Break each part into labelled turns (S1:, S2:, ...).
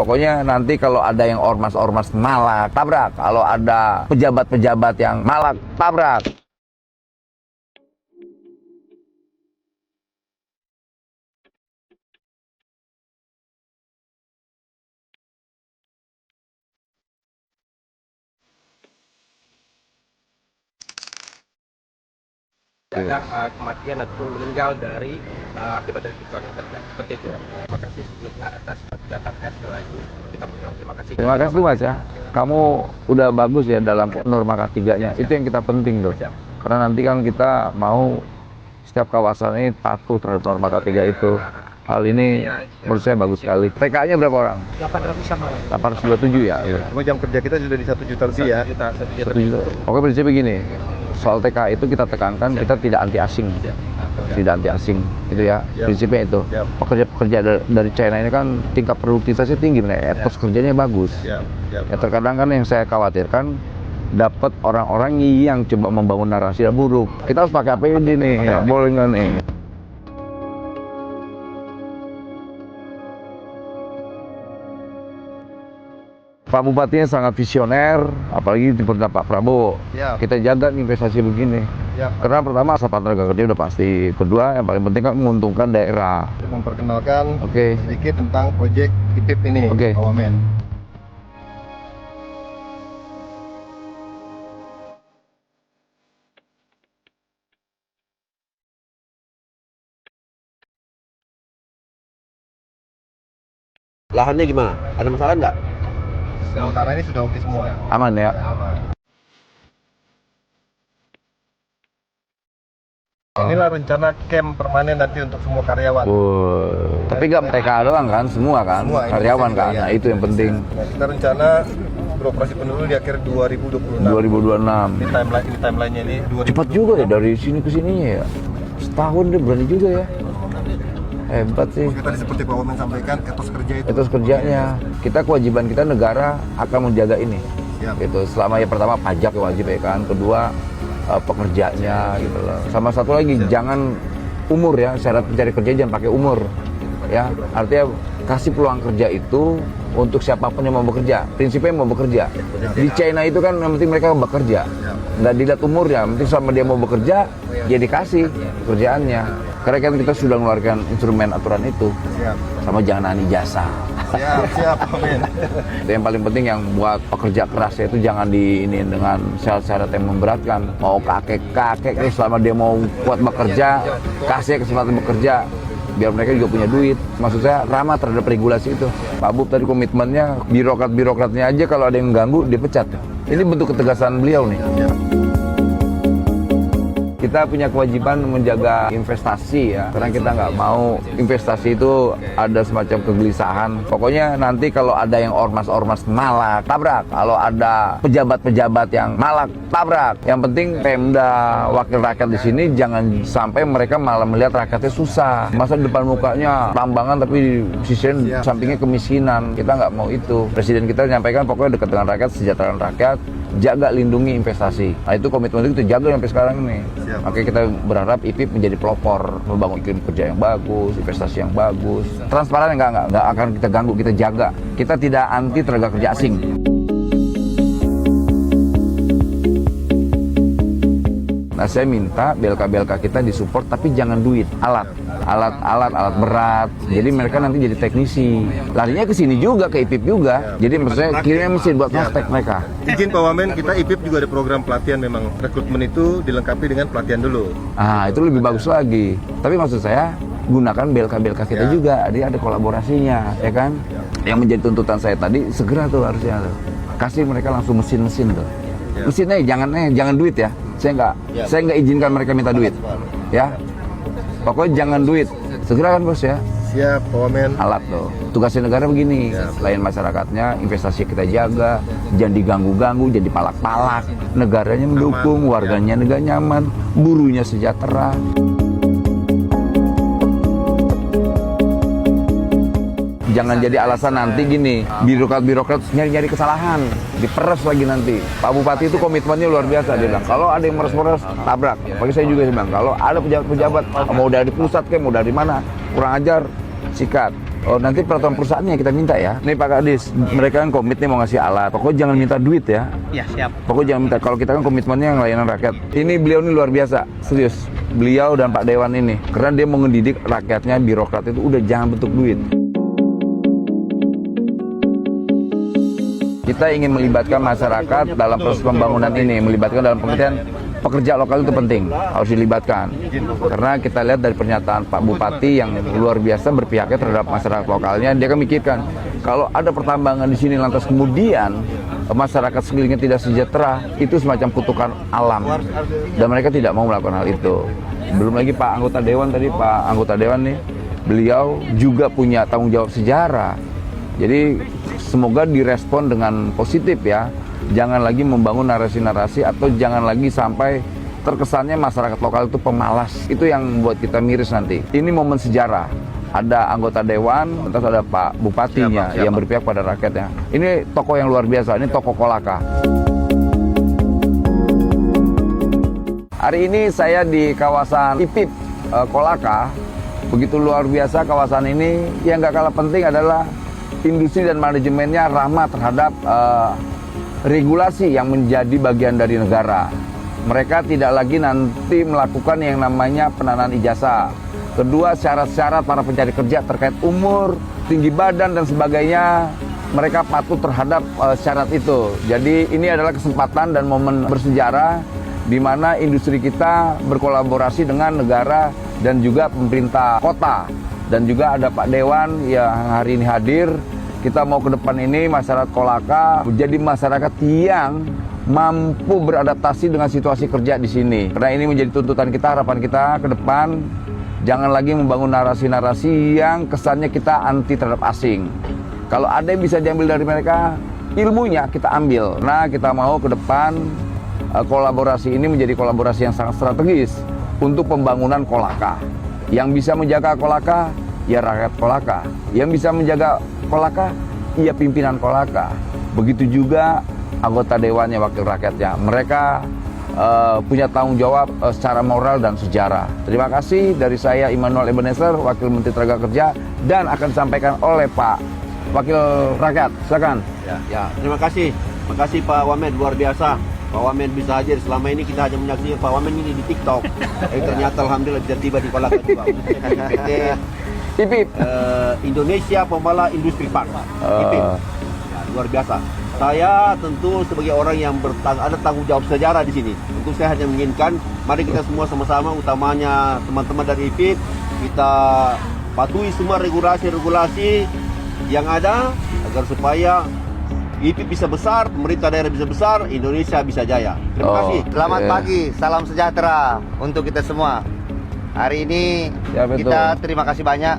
S1: Pokoknya nanti kalau ada yang ormas-ormas malak, tabrak. Kalau ada pejabat-pejabat yang malak, tabrak.
S2: Ada kematian ataupun meninggal dari akibat dari kecelakaan kerja seperti itu. Terima kasih sebelumnya atas datangnya lagi. Kita berterima terima kasih.
S1: Terima kasih Mas ya. Kamu udah bagus ya dalam norma K3-nya. Itu yang kita penting tuh. Karena nanti kan kita mau setiap kawasan ini patuh terhadap norma K3 itu. Hal ini menurut saya bagus sekali. TK-nya berapa orang?
S2: 800 sama.
S1: 827 ya.
S3: Cuma jam kerja kita sudah di 1 juta lebih ya.
S1: 1 juta. Oke, prinsipnya begini. Soal TK itu kita tekankan kita tidak anti asing. Tidak anti asing itu ya. Prinsipnya itu. Pekerja-pekerja dari China ini kan tingkat produktivitasnya tinggi, etos kerjanya bagus. Ya, terkadang kan yang saya khawatirkan dapat orang-orang yang coba membangun narasi yang buruk. Kita harus pakai APD nih, ya, boleh nggak nih? Pak Bupatinya sangat visioner, apalagi di pemerintah Pak Prabowo.
S3: Ya.
S1: Kita jaga investasi begini.
S3: Ya.
S1: Karena pertama asal tenaga kerja udah pasti. Kedua yang paling penting kan menguntungkan daerah.
S3: Memperkenalkan
S1: Oke.
S3: sedikit tentang proyek IPIP ini,
S1: Oke.
S3: Pak Wamen.
S2: Lahannya gimana? Ada masalah nggak?
S3: Sementara ini sudah oke semua.
S1: Aman ya.
S3: Inilah rencana camp permanen nanti untuk semua karyawan.
S1: Tapi nggak TK doang kan, semua kan,
S3: Semua,
S1: karyawan kan.
S3: ya.
S1: Nah itu yang penting.
S3: Nah, kita rencana beroperasi penuh di akhir 2026.
S1: 2026.
S3: Ini timeline-nya ini 2026.
S1: Cepat juga ya dari sini ke sininya ya. Setahun deh, berani juga ya. Hebat sih.
S3: Tadi seperti Pak Wamen sampaikan, etos kerja itu.
S1: Etos kerjanya. Kita kewajiban kita negara akan menjaga ini.
S3: Siap.
S1: Gitu. Selama ya pertama pajak wajib ya kan, kedua pekerjanya gitu loh. Sama satu lagi jangan umur ya, syarat mencari kerja jangan pakai umur. Ya, artinya kasih peluang kerja itu untuk siapapun yang mau bekerja. Prinsipnya mau bekerja. Di China itu kan yang penting mereka bekerja. Nggak dilihat umurnya, yang penting selama dia mau bekerja, dia dikasih pekerjaannya. Karena kan kita sudah mengeluarkan instrumen aturan itu.
S3: Siap.
S1: Sama jangan nani jasa.
S3: Siap, Wamen.
S1: Itu yang paling penting yang buat pekerja keras itu jangan di ini dengan syarat-syarat yang memberatkan. Mau kakek-kakek selama dia mau kuat bekerja, kasih kesempatan bekerja biar mereka juga punya duit. Maksud saya ramah terhadap regulasi itu. Pak Bub tadi komitmennya birokrat-birokratnya aja kalau ada yang ganggu dipecat. Ini bentuk ketegasan beliau nih. Kita punya kewajiban menjaga investasi ya, karena kita nggak mau investasi itu ada semacam kegelisahan. Pokoknya nanti kalau ada yang ormas-ormas malak, tabrak. Kalau ada pejabat-pejabat yang malak, tabrak. Yang penting Pemda, wakil rakyat di sini jangan sampai mereka malah melihat rakyatnya susah. Masa di depan mukanya tambangan tapi di sisi sampingnya kemiskinan. Kita nggak mau itu. Presiden kita menyampaikan pokoknya dekat dengan rakyat, sejahteraan rakyat, jaga lindungi investasi. Nah itu komitmen itu kita jaga sampai sekarang ini. Makanya kita berharap IPIP menjadi pelopor, membangun iklim kerja yang bagus, investasi yang bagus. Transparan nggak akan kita ganggu, kita jaga. Kita tidak anti tenaga kerja asing. Nah saya minta BLK-BLK kita disupport tapi jangan duit, alat berat. Jadi mereka nanti jadi teknisi. Larinya ke sini juga, ke IPIP juga. Jadi maksudnya kirimnya mesin buat praktek mereka.
S3: Izin Pak Wamen, kita IPIP juga ada program pelatihan memang. Rekrutmen itu dilengkapi dengan pelatihan dulu.
S1: Ah, itu lebih bagus lagi. Tapi maksud saya gunakan BLK-BLK kita juga. Dia ada kolaborasinya, ya kan? Yang menjadi tuntutan saya tadi segera tuh harusnya tuh. Kasih mereka langsung mesin-mesin tuh. Mesinnya jangan duit ya. Saya nggak izinkan mereka minta duit. Ya. Pokoknya jangan duit. Segera kan bos ya.
S3: Siap, Pak Wamen.
S1: Alat tuh. Tugasnya negara begini. Selain masyarakatnya, investasi kita jaga, jangan diganggu-ganggu, jadi palak-palak. Negaranya mendukung, warganya negara nyaman, burunya sejahtera. Jangan jadi alasan nanti gini, birokrat nyari-nyari kesalahan, diperes lagi nanti. Pak Bupati itu komitmennya luar biasa, dia bilang, kalau ada yang meres-meres, tabrak. Bagi saya juga bilang, kalau ada pejabat-pejabat, mau dari pusat kayak mau dari mana, kurang ajar, sikat. Oh, nanti peraturan perusahaannya kita minta ya. Nih Pak Kadis, mereka kan komit nih mau ngasih alat. Pokoknya jangan minta duit ya.
S2: Ya, siap.
S1: Pokoknya jangan minta. Kalau kita kan komitmennya yang layanan rakyat. Ini beliau ini luar biasa, serius. Beliau dan Pak Dewan ini, karena dia mau ngedidik rakyatnya, birokrat itu udah jangan bentuk duit. Kita ingin melibatkan masyarakat dalam proses pembangunan ini, melibatkan dalam pengertian pekerja lokal itu penting, harus dilibatkan. Karena kita lihat dari pernyataan Pak Bupati yang luar biasa berpihaknya terhadap masyarakat lokalnya, dia kan mikirkan kalau ada pertambangan di sini lantas kemudian masyarakat sekelilingnya tidak sejahtera, itu semacam kutukan alam dan mereka tidak mau melakukan hal itu. Belum lagi Pak anggota Dewan tadi, Pak anggota Dewan nih, beliau juga punya tanggung jawab sejarah. Jadi semoga direspon dengan positif ya. Jangan lagi membangun narasi-narasi atau jangan lagi sampai terkesannya masyarakat lokal itu pemalas. Itu yang membuat kita miris nanti. Ini momen sejarah. Ada anggota Dewan, terus ada Pak Bupatinya yang berpihak pada rakyatnya. Ini tokoh yang luar biasa, ini tokoh Kolaka. Hari ini saya di kawasan IPIP Kolaka. Begitu luar biasa kawasan ini. Yang nggak kalah penting adalah industri dan manajemennya ramah terhadap regulasi yang menjadi bagian dari negara. Mereka tidak lagi nanti melakukan yang namanya penanaman ijazah. Kedua, syarat-syarat para pencari kerja terkait umur, tinggi badan dan sebagainya, mereka patuh terhadap syarat itu. Jadi ini adalah kesempatan dan momen bersejarah di mana industri kita berkolaborasi dengan negara dan juga pemerintah kota. Dan juga ada Pak Dewan yang hari ini hadir. Kita mau ke depan ini masyarakat Kolaka menjadi masyarakat yang mampu beradaptasi dengan situasi kerja di sini. Karena ini menjadi tuntutan kita, harapan kita ke depan. Jangan lagi membangun narasi-narasi yang kesannya kita anti terhadap asing. Kalau ada yang bisa diambil dari mereka, ilmunya kita ambil. Nah, kita mau ke depan kolaborasi ini menjadi kolaborasi yang sangat strategis untuk pembangunan Kolaka. Yang bisa menjaga Kolaka, ya rakyat Kolaka. Yang bisa menjaga Kolaka, ya pimpinan Kolaka. Begitu juga anggota dewannya, wakil rakyatnya. Mereka punya tanggung jawab secara moral dan sejarah. Terima kasih dari saya Immanuel Ebenezer, Wakil Menteri Tenaga Kerja, dan akan disampaikan oleh Pak Wakil Rakyat. Silakan.
S4: Ya, terima kasih. Terima kasih Pak Wamen, luar biasa. Pak Wamen bisa hadir. Selama ini kita hanya menyaksikan Pak Wamen ini di TikTok. Ternyata alhamdulillah bisa tiba di Kolaka juga. PT
S1: IPIP.
S4: Indonesia Pembala Industri Park. IPIP. Ya, luar biasa. Saya tentu sebagai orang yang ada tanggung jawab sejarah di sini. Tentu saya hanya menginginkan mari kita semua sama-sama, utamanya teman-teman dari IPIP, kita patuhi semua regulasi-regulasi yang ada agar supaya IPIP bisa besar, pemerintah daerah bisa besar, Indonesia bisa jaya. Terima kasih.
S5: Selamat pagi, salam sejahtera untuk kita semua. Hari ini
S1: Ya, betul.
S5: kita terima kasih banyak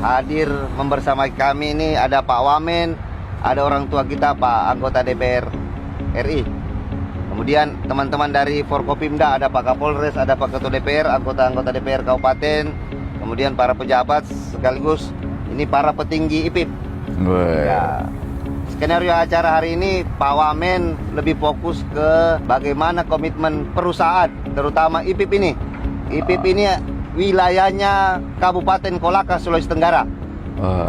S5: hadir membersamai kami ini. Ada Pak Wamen, ada orang tua kita Pak anggota DPR RI. Kemudian teman-teman dari Forkopimda, ada Pak Kapolres, ada Pak Ketua DPR, anggota-anggota DPR Kabupaten, kemudian para pejabat sekaligus ini para petinggi IPIP. Ya. Skenario acara hari ini Pak Wamen lebih fokus ke bagaimana komitmen perusahaan, terutama IPIP ini. IPIP ini wilayahnya Kabupaten Kolaka, Sulawesi Tenggara.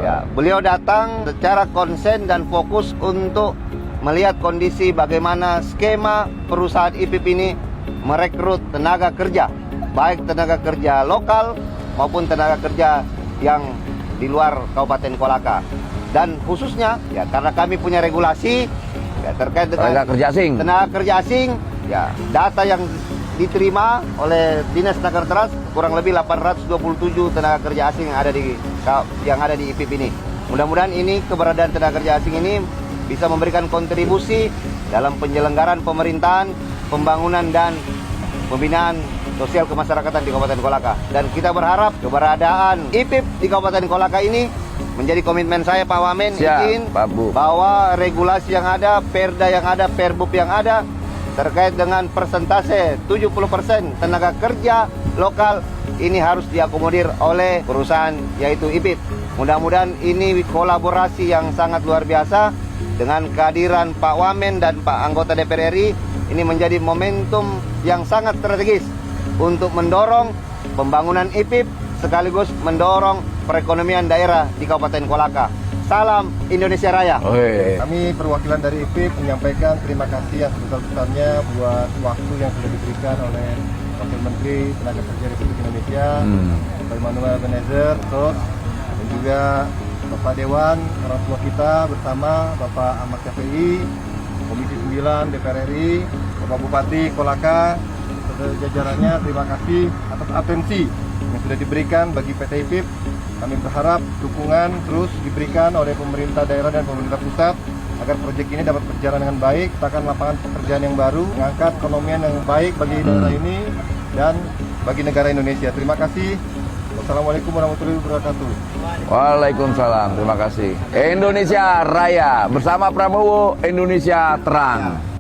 S5: Ya, beliau datang secara konsen dan fokus untuk melihat kondisi bagaimana skema perusahaan IPIP ini merekrut tenaga kerja, baik tenaga kerja lokal maupun tenaga kerja yang di luar Kabupaten Kolaka. Dan khususnya ya karena kami punya regulasi ya, terkait dengan
S1: Tenaga kerja asing,
S5: ya data yang diterima oleh Dinas Tenaga Kerja kurang lebih 827 tenaga kerja asing yang ada di IPIP ini. Mudah-mudahan ini keberadaan tenaga kerja asing ini bisa memberikan kontribusi dalam penyelenggaraan pemerintahan, pembangunan dan pembinaan sosial kemasyarakatan di Kabupaten Kolaka. Dan kita berharap keberadaan IPIP di Kabupaten Kolaka ini menjadi komitmen saya Pak Wamen. Izin bahwa regulasi yang ada, perda yang ada, perbub yang ada terkait dengan persentase 70% tenaga kerja lokal ini harus diakomodir oleh perusahaan yaitu IPIP. Mudah-mudahan ini kolaborasi yang sangat luar biasa dengan kehadiran Pak Wamen dan Pak anggota DPR RI. Ini menjadi momentum yang sangat strategis untuk mendorong pembangunan IPIP sekaligus mendorong perekonomian daerah di Kabupaten Kolaka. Salam Indonesia Raya.
S3: Kami perwakilan dari IPIP menyampaikan terima kasih yang sebesar-besarnya buat waktu yang sudah diberikan oleh Wakil Menteri Tenaga Kerja Republik Indonesia, Pak Immanuel Ebenezer, dan juga Bapak Dewan, orang tua kita bersama Bapak Ahmad Syafi'i, Komisi 9 DPR RI, Bapak Bupati Kolaka, serta jajarannya, terima kasih atas atensi yang sudah diberikan bagi PT IPIP. Kami berharap dukungan terus diberikan oleh pemerintah daerah dan pemerintah pusat agar proyek ini dapat berjalan dengan baik, ciptakan lapangan pekerjaan yang baru, mengangkat ekonomian yang baik bagi daerah ini dan bagi negara Indonesia. Terima kasih. Wassalamualaikum warahmatullahi wabarakatuh.
S1: Waalaikumsalam, terima kasih. Indonesia Raya bersama Prabowo, Indonesia terang.